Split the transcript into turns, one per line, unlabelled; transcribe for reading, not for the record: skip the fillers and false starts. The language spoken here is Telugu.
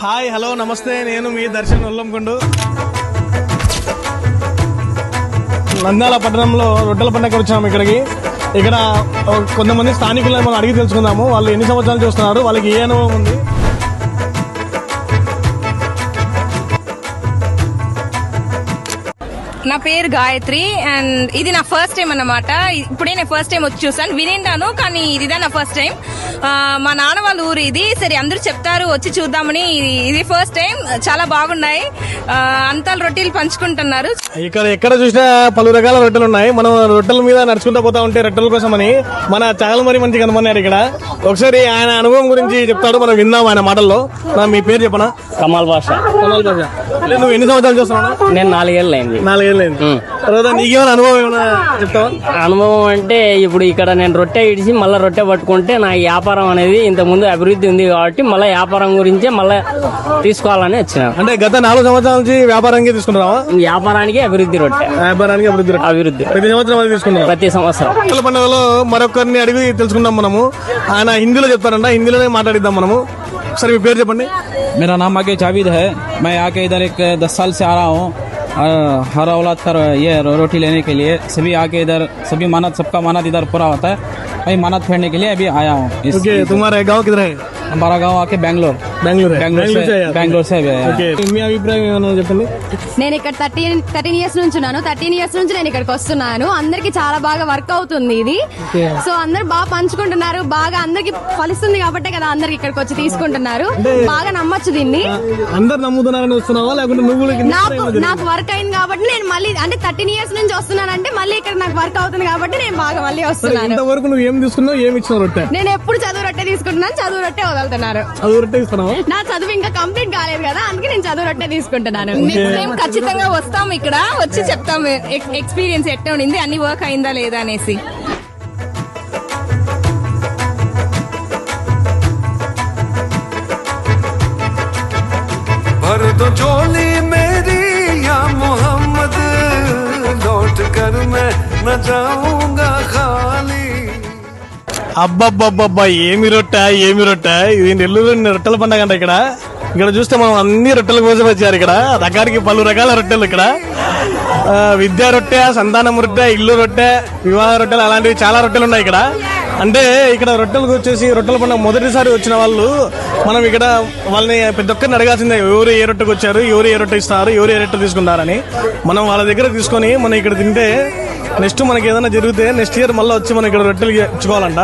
హాయ్ హలో నమస్తే, నేను మీ దర్శన్ ఉల్లంకొండ. నంద్యాల పట్టణంలో రొట్టెల పండుగ వచ్చాము ఇక్కడికి. ఇక్కడ కొంతమంది స్థానికులను మనం అడిగి తెలుసుకుందాము. వాళ్ళు ఎన్ని సంవత్సరాలు చూస్తున్నారు, వాళ్ళకి ఏ అనుభవం ఉంది.
నా పేరు గాయత్రి అండ్ ఇది నా ఫస్ట్ టైం అన్నమాట. ఇప్పుడే నేను ఫస్ట్ టైం వచ్చి చూసాను, వినింటాను కానీ ఇదిదా నా ఫస్ట్ టైం. మా నాన్న వాళ్ళ ఊరు ఇది. సరే అందరూ చెప్తారు వచ్చి చూద్దామని, ఇది ఫస్ట్ టైం. చాలా బాగున్నాయి, అంతా రొట్టెలు పంచుకుంటున్నారు.
ఇక్కడ ఎక్కడ చూసినా పలు రకాల రొట్టెలు ఉన్నాయి. మనం రొట్టెల మీద నడుచుకుంటూ పోతా ఉంటే రొట్టెల కోసం అని మన చాలా మంచి కనుమన్నారు ఇక్కడ. ఒకసారి ఆయన అనుభవం గురించి చెప్తాడు, మనం విందాం ఆయన మాటల్లో. మీ పేరు చెప్పనా?
కమాల్ బాషా.
నువ్వు ఎన్ని సంవత్సరాలు చూస్తున్నావు?
నేను 4 ఏళ్ళు అయింది.
4 ఏళ్ళు అయింది. తర్వాత నీకేమైనా అనుభవం ఏమైనా చెప్తావా?
అనుభవం అంటే ఇప్పుడు ఇక్కడ నేను రొట్టె ఇడిచి మళ్ళీ రొట్టె పట్టుకుంటే నా వ్యాపారం అనేది ఇంత ముందు అభివృద్ధి ఉంది కాబట్టి మళ్ళీ వ్యాపారం గురించే మళ్ళీ తీసుకోవాలని వచ్చిన.
అంటే గత 4 సంవత్సరాల నుంచి వ్యాపారానికి తీసుకుంటున్నావా?
వ్యాపారానికి అభివృద్ధి రొట్టె,
వ్యాపారానికి అభివృద్ధి
ప్రతి సంవత్సరం
అది తీసుకుంటాం.
ప్రతి సంవత్సరం
రొట్టెల పండుగలో మరొకరిని అడిగి తెలుసుకుందాం మనము. ఆయన హిందీలో చెప్తారంట, హిందీలోనే మాట్లాడిద్దాం మనము. సరే మీ పేరు చెప్పండి.
मेरा नाम आगे जावेद है. मैं आके इधर एक 10 साल से आ रहा हूँ. हर औलाद पर ये रोटी लेने के लिए सभी आके इधर सभी सबका मानत इधर पूरा होता है. मैं मानत फेरने के लिए अभी आया हूँ.
ओके, तुम्हारा गांव किधर है?
हमारा गांव आके बेंगलोर से
మీ అభిప్రాయం ఏమైనా చెప్పండి.
నేను ఇక్కడ 13 ఇయర్స్ నుంచి ఉన్నాను. 13 ఇయర్స్ నుంచి నేను ఇక్కడికి వస్తున్నాను. అందరికి చాలా బాగా వర్క్ అవుతుంది ఇది. సో అందరు బాగా పంచుకుంటున్నారు, బాగా అందరికి ఫలిస్తుంది కాబట్టి కదా అందరికి ఇక్కడికి వచ్చి తీసుకుంటున్నారు. బాగా నమ్మొచ్చు దీన్ని.
అందరు నమ్ముతున్నారని వస్తున్నావా లేకుంటే నువ్వు?
నాకు వర్క్ అయింది కాబట్టి నేను మళ్ళీ, అంటే 13 ఇయర్స్ నుంచి వస్తున్నానంటే మళ్ళీ ఇక్కడ నాకు వర్క్ అవుతుంది కాబట్టి నేను బాగా మళ్ళీ వస్తున్నాను.
ఇంతవరకు నువ్వు ఏం తీసుకున్నావు, ఏమి ఇచ్చినావు రొట్టె?
నేను ఎప్పుడు చదువు రొట్టె తీసుకుంటున్నాను, చదువు రొట్టె వదులుతున్నారు.
చదువు రొట్టె ఇస్తున్నావా?
నా చదువు ఇంకా కంప్లీట్ కాలేదు కదా, అందుకే నేను చదువు రొట్టె తీసుకుంటున్నాను.
నెక్స్ట్ టైం ఖచ్చితంగా వస్తాం, ఇక్కడ వచ్చి చెప్తాము ఎక్స్పీరియన్స్ ఎట్లా ఉండింది, అన్ని వర్క్ అయిందా లేదా అనేసి.
भर दो झोली मेरी या मोहम्मद, लौट कर मैं न जाऊंगा खाली.
అబ్బబ్బబ్బబ్బా, ఏమి రొట్టె ఇది నెల్లూరు రొట్టెల పండుగ అంట. ఇక్కడ చూస్తే మనం అన్ని రొట్టెల కోసం వచ్చారు. ఇక్కడ రకానికి పలు రకాల రొట్టెలు. ఇక్కడ విద్యా రొట్టె, సంతానం రొట్టె, ఇల్లు రొట్టె, వివాహ రొట్టెలు, అలాంటివి చాలా రొట్టెలు ఉన్నాయి ఇక్కడ. అంటే ఇక్కడ రొట్టెలకు వచ్చేసి రొట్టెల పండుగ మొదటిసారి వచ్చిన వాళ్ళు మనం ఇక్కడ వాళ్ళని ప్రతి ఒక్కరిని అడగాల్సిందే, ఎవరు ఏ రొట్టెకి వచ్చారు, ఎవరు ఏ రొట్టె ఇస్తారు, ఎవరు ఏ రొట్టె తీసుకుంటారని. మనం వాళ్ళ దగ్గర తీసుకొని మనం ఇక్కడ తింటే నెక్స్ట్ మనకి ఏదైనా జరిగితే నెక్స్ట్ ఇయర్ మళ్ళీ వచ్చి మనం ఇక్కడ రొట్టెలు ఇచ్చుకోవాలంట.